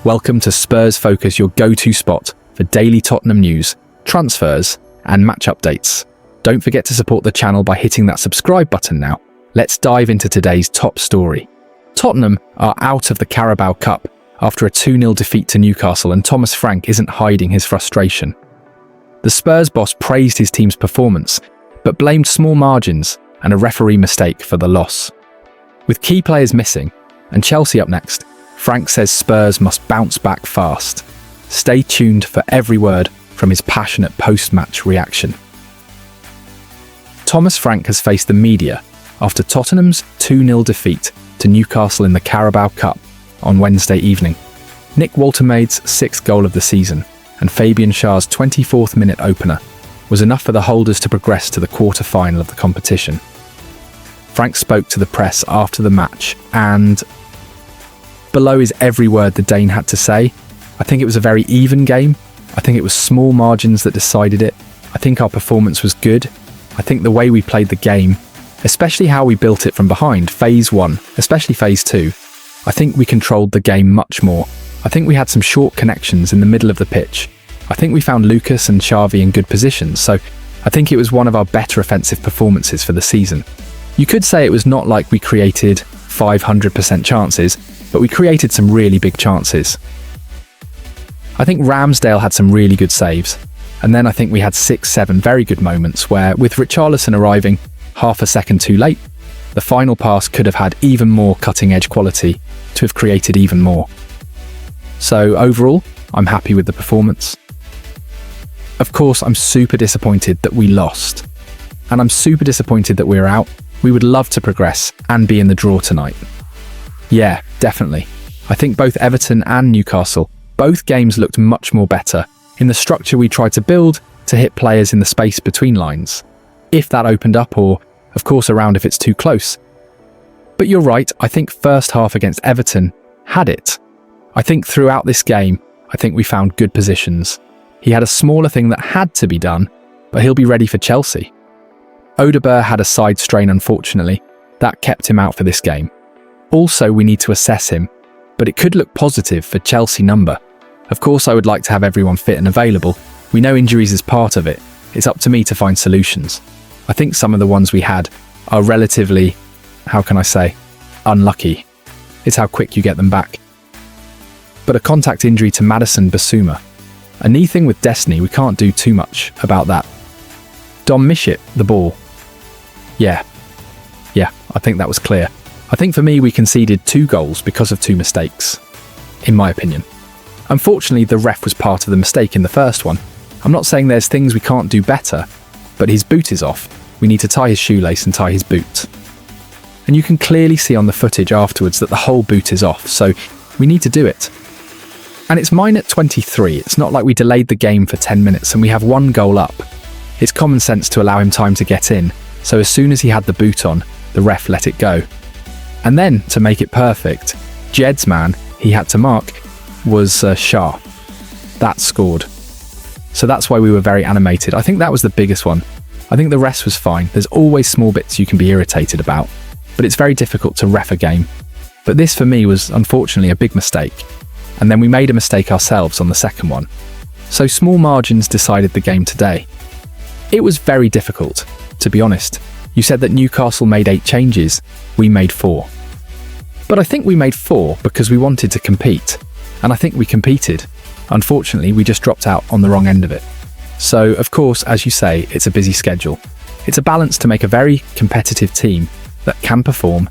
Welcome to Spurs Focus, your go-to spot for daily Tottenham news, transfers, and match updates. Don't forget to support the channel by hitting that subscribe button now. Let's dive into today's top story. Tottenham are out of the Carabao Cup after a 2-0 defeat to Newcastle, and Thomas Frank isn't hiding his frustration. The Spurs boss praised his team's performance, but blamed small margins and a referee mistake for the loss. With key players missing and Chelsea up next, Frank says Spurs must bounce back fast. Stay tuned for every word from his passionate post-match reaction. Thomas Frank has faced the media after Tottenham's 2-0 defeat to Newcastle in the Carabao Cup on Wednesday evening. Nick Woltermade's 6th goal of the season and Fabian Schär's 24th minute opener was enough for the holders to progress to the quarter-final of the competition. Frank spoke to the press after the match, and below is every word the Dane had to say. I think it was a very even game. I think it was small margins that decided it. I think our performance was good. I think the way we played the game, especially how we built it from behind, phase 1, especially phase 2, I think we controlled the game much more. I think we had some short connections in the middle of the pitch. I think we found Lucas and Xavi in good positions, so I think it was one of our better offensive performances for the season. You could say it was not like we created 500% chances, but we created some really big chances. I think Ramsdale had some really good saves, and then I think we had 6-7 very good moments where, with Richarlison arriving half a second too late, the final pass could have had even more cutting-edge quality to have created even more. So overall, I'm happy with the performance. Of course, I'm super disappointed that we lost, and I'm super disappointed that we're out. We would love to progress and be in the draw tonight. Yeah, definitely. I think both Everton and Newcastle, both games looked much more better in the structure we tried to build to hit players in the space between lines, if that opened up, or of course around if it's too close. But you're right, I think first half against Everton had it. I think throughout this game, I think we found good positions. He had a smaller thing that had to be done, but he'll be ready for Chelsea. Odegaard had a side strain, unfortunately. That kept him out for this game. Also, we need to assess him, but it could look positive for Chelsea number. Of course, I would like to have everyone fit and available. We know injuries is part of it. It's up to me to find solutions. I think some of the ones we had are relatively, how can I say, unlucky. It's how quick you get them back. But a contact injury to Madison Basuma. A knee thing with Destiny, we can't do too much about that. Dom Mishit, the ball. Yeah, I think that was clear. I think for me we conceded 2 goals because of 2 mistakes, in my opinion. Unfortunately, the ref was part of the mistake in the first one. I'm not saying there's things we can't do better, but his boot is off. We need to tie his shoelace and tie his boot. And you can clearly see on the footage afterwards that the whole boot is off, so we need to do it. And it's minute 23. It's not like we delayed the game for 10 minutes and we have 1 goal up. It's common sense to allow him time to get in, so as soon as he had the boot on, the ref let it go. And then, to make it perfect, Jed's man he had to mark was Schär. That scored. So that's why we were very animated. I think that was the biggest one. I think the rest was fine. There's always small bits you can be irritated about, but it's very difficult to ref a game. But this for me was unfortunately a big mistake. And then we made a mistake ourselves on the second one. So small margins decided the game today. It was very difficult, to be honest. You said that Newcastle made 8 changes, we made 4. But I think we made 4 because we wanted to compete, and I think we competed. Unfortunately, we just dropped out on the wrong end of it. So, of course, as you say, it's a busy schedule. It's a balance to make a very competitive team that can perform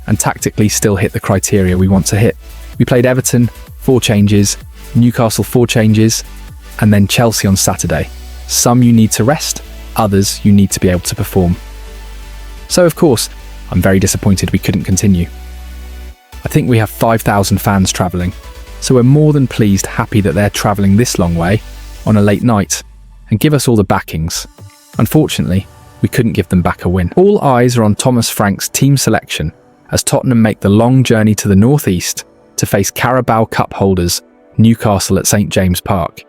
and tactically still hit the criteria we want to hit. We played Everton, 4 changes, Newcastle 4 changes, and then Chelsea on Saturday. Some you need to rest, others you need to be able to perform. So of course, I'm very disappointed we couldn't continue. I think we have 5,000 fans travelling, so we're more than pleased, happy that they're travelling this long way on a late night and give us all the backings. Unfortunately, we couldn't give them back a win. All eyes are on Thomas Frank's team selection as Tottenham make the long journey to the northeast to face Carabao Cup holders Newcastle at St James Park.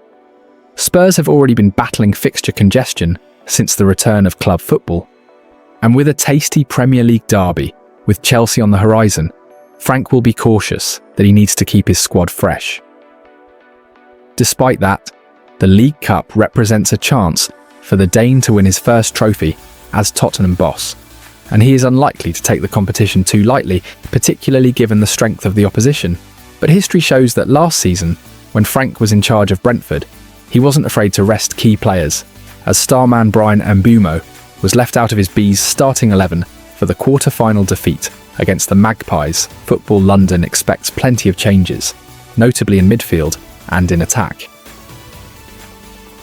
Spurs have already been battling fixture congestion since the return of club football, and with a tasty Premier League derby with Chelsea on the horizon, Frank will be cautious that he needs to keep his squad fresh. Despite that, the League Cup represents a chance for the Dane to win his first trophy as Tottenham boss, and he is unlikely to take the competition too lightly, particularly given the strength of the opposition. But history shows that last season, when Frank was in charge of Brentford, he wasn't afraid to rest key players, as starman Brian Mbeumo was left out of his Bees' starting 11 for the quarter-final defeat against the Magpies. Football London expects plenty of changes, notably in midfield and in attack.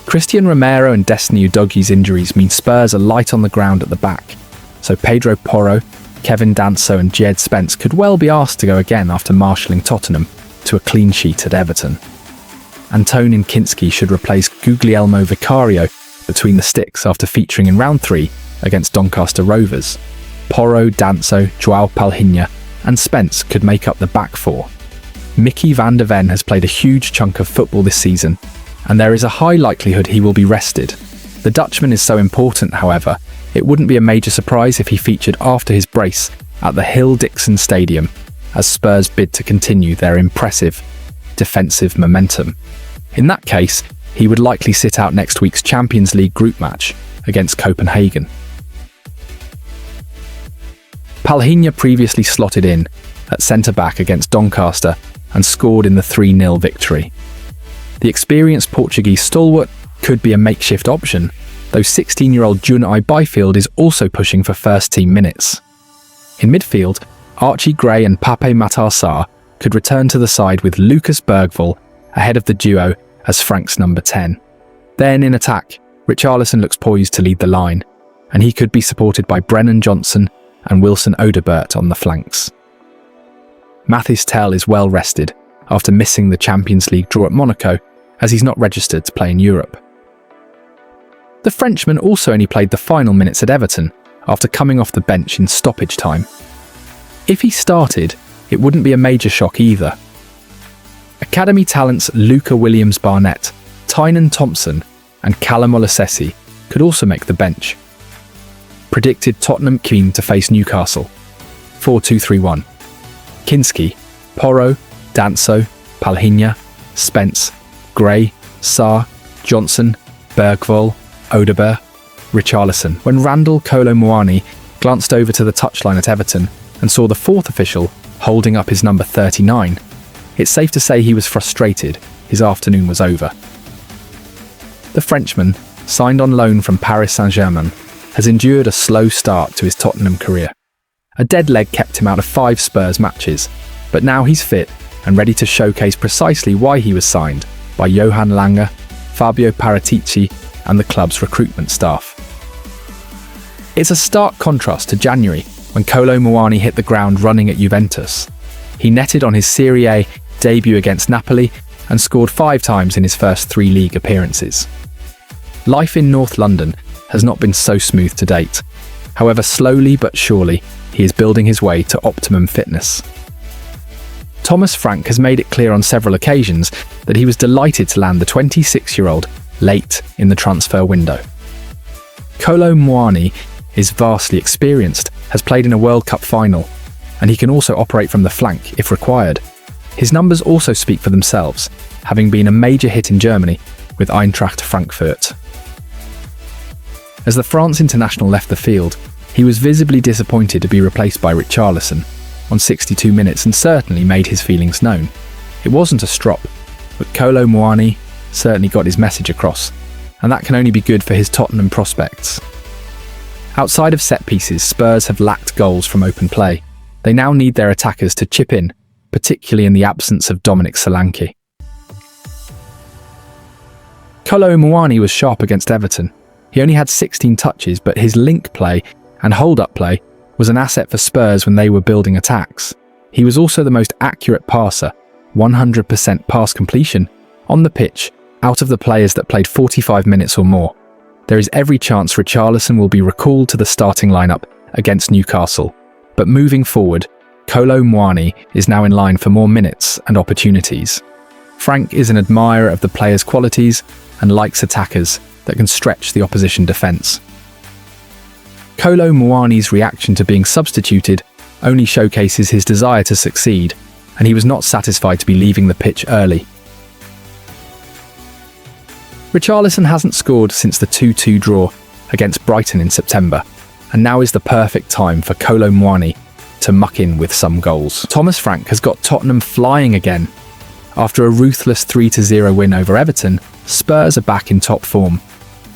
Christian Romero and Destiny Udogie's injuries mean Spurs are light on the ground at the back, so Pedro Porro, Kevin Danso and Jed Spence could well be asked to go again after marshalling Tottenham to a clean sheet at Everton. Antonin Kinski should replace Guglielmo Vicario between the sticks after featuring in round 3 against Doncaster Rovers. Porro, Danso, Joao Palhinha and Spence could make up the back four. Mickey van der Ven has played a huge chunk of football this season, and there is a high likelihood he will be rested. The Dutchman is so important, however, it wouldn't be a major surprise if he featured after his brace at the Hill-Dixon Stadium as Spurs bid to continue their impressive defensive momentum. In that case, he would likely sit out next week's Champions League group match against Copenhagen. Palhinha previously slotted in at centre-back against Doncaster and scored in the 3-0 victory. The experienced Portuguese stalwart could be a makeshift option, though 16-year-old Junai Byfield is also pushing for first-team minutes. In midfield, Archie Gray and Pape Matar Sarr could return to the side with Lucas Bergvall ahead of the duo as Frank's number 10. Then in attack, Richarlison looks poised to lead the line, and he could be supported by Brennan Johnson and Wilson Odobert on the flanks. Mathys Tel is well rested after missing the Champions League draw at Monaco, as he's not registered to play in Europe. The Frenchman also only played the final minutes at Everton after coming off the bench in stoppage time. If he started, it wouldn't be a major shock either. Academy talents Luca Williams-Barnett, Tynan Thompson and Callum Olasesi could also make the bench. Predicted Tottenham keen to face Newcastle. 4-2-3-1. Kinski, Porro, Danso, Palhinha, Spence, Gray, Sarr, Johnson, Bergvall, Odobert, Richarlison. When Randall Kolo Muani glanced over to the touchline at Everton and saw the fourth official holding up his number 39, it's safe to say he was frustrated. His afternoon was over. The Frenchman, signed on loan from Paris Saint-Germain, has endured a slow start to his Tottenham career. A dead leg kept him out of 5 Spurs matches, but now he's fit and ready to showcase precisely why he was signed by Johan Lange, Fabio Paratici and the club's recruitment staff. It's a stark contrast to January when Kolo Muani hit the ground running at Juventus. He netted on his Serie A debut against Napoli and scored 5 times in his first 3 league appearances. Life in North London has not been so smooth to date. However, slowly but surely, he is building his way to optimum fitness. Thomas Frank has made it clear on several occasions that he was delighted to land the 26-year-old late in the transfer window. Kolo Muani is vastly experienced, has played in a World Cup final, and he can also operate from the flank if required. His numbers also speak for themselves, having been a major hit in Germany with Eintracht Frankfurt. As the France international left the field, he was visibly disappointed to be replaced by Richarlison on 62 minutes and certainly made his feelings known. It wasn't a strop, but Kolo Muani certainly got his message across, and that can only be good for his Tottenham prospects. Outside of set pieces, Spurs have lacked goals from open play. They now need their attackers to chip in, particularly in the absence of Dominic Solanke. Kolo Muani was sharp against Everton. He only had 16 touches, but his link play and hold-up play was an asset for Spurs when they were building attacks. He was also the most accurate passer, 100% pass completion, on the pitch, out of the players that played 45 minutes or more. There is every chance Richarlison will be recalled to the starting lineup against Newcastle, but moving forward, Kolo Muani is now in line for more minutes and opportunities. Frank is an admirer of the player's qualities and likes attackers that can stretch the opposition defence. Kolo Muani's reaction to being substituted only showcases his desire to succeed, and he was not satisfied to be leaving the pitch early. Richarlison hasn't scored since the 2-2 draw against Brighton in September, and now is the perfect time for Kolo Muani to muck in with some goals. Thomas Frank has got Tottenham flying again. After a ruthless 3-0 win over Everton, Spurs are back in top form.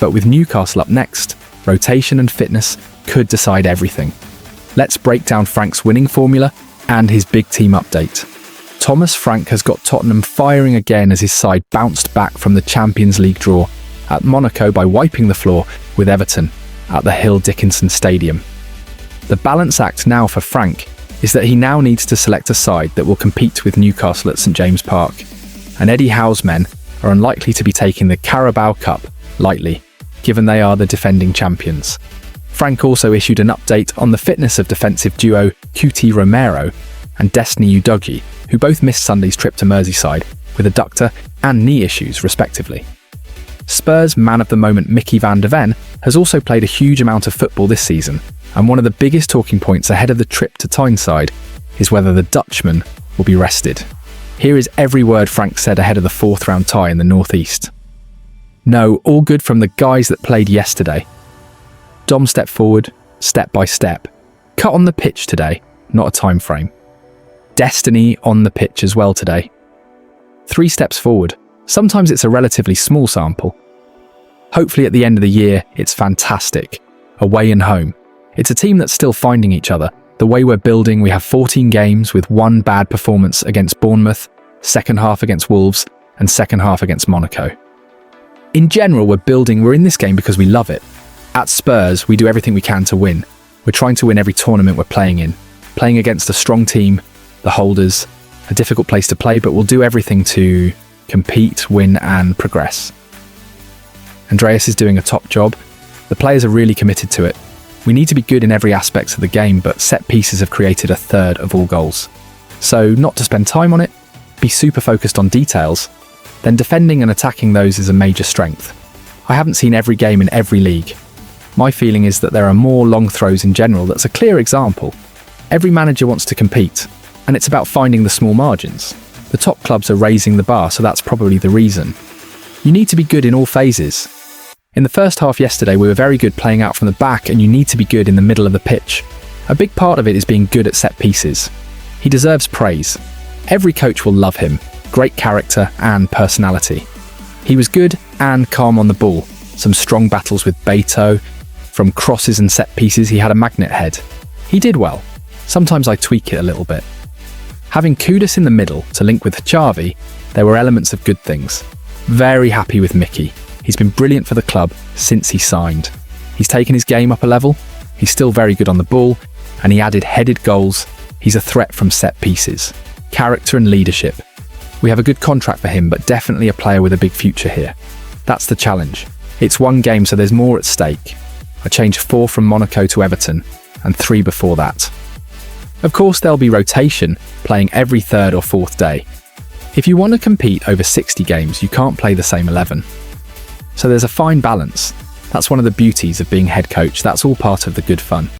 But with Newcastle up next, rotation and fitness could decide everything. Let's break down Frank's winning formula and his big team update. Thomas Frank has got Tottenham firing again as his side bounced back from the Champions League draw at Monaco by wiping the floor with Everton at the Hill Dickinson Stadium. The balance act now for Frank is that he now needs to select a side that will compete with Newcastle at St James Park, and Eddie Howe's men are unlikely to be taking the Carabao Cup lightly, given they are the defending champions. Frank also issued an update on the fitness of defensive duo QT Romero and Destiny Udogie, who both missed Sunday's trip to Merseyside with adductor and knee issues, respectively. Spurs man of the moment Mickey van de Ven has also played a huge amount of football this season, and one of the biggest talking points ahead of the trip to Tyneside is whether the Dutchman will be rested. Here is every word Frank said ahead of the fourth round tie in the North East. No, all good from the guys that played yesterday. Dom stepped forward, step by step. Cut on the pitch today, not a time frame. Destiny on the pitch as well today. 3 steps forward. Sometimes it's a relatively small sample. Hopefully at the end of the year, it's fantastic. Away and home. It's a team that's still finding each other. The way we're building, we have 14 games with 1 bad performance against Bournemouth, second half against Wolves, and second half against Monaco. In general, we're in this game because we love it. At Spurs, we do everything we can to win. We're trying to win every tournament we're playing in. Playing against a strong team, the holders, a difficult place to play, but we'll do everything to compete, win, and progress. Andreas is doing a top job. The players are really committed to it. We need to be good in every aspect of the game, but set pieces have created 1/3 of all goals. So not to spend time on it, be super focused on details, then defending and attacking those is a major strength. I haven't seen every game in every league. My feeling is that there are more long throws in general. That's a clear example. Every manager wants to compete, and it's about finding the small margins. The top clubs are raising the bar, so that's probably the reason. You need to be good in all phases. In the first half yesterday, we were very good playing out from the back, and you need to be good in the middle of the pitch. A big part of it is being good at set pieces. He deserves praise. Every coach will love him. Great character and personality. He was good and calm on the ball. Some strong battles with Beto. From crosses and set pieces, he had a magnet head. He did well. Sometimes I tweak it a little bit. Having Kudus in the middle to link with Xavi, there were elements of good things. Very happy with Mickey. He's been brilliant for the club since he signed. He's taken his game up a level. He's still very good on the ball, and he added headed goals. He's a threat from set pieces. Character and leadership. We have a good contract for him, but definitely a player with a big future here. That's the challenge. It's 1 game, so there's more at stake. I changed 4 from Monaco to Everton, and 3 before that. Of course, there'll be rotation, playing every 3rd or 4th day. If you want to compete over 60 games, you can't play the same 11. So there's a fine balance. That's one of the beauties of being head coach. That's all part of the good fun.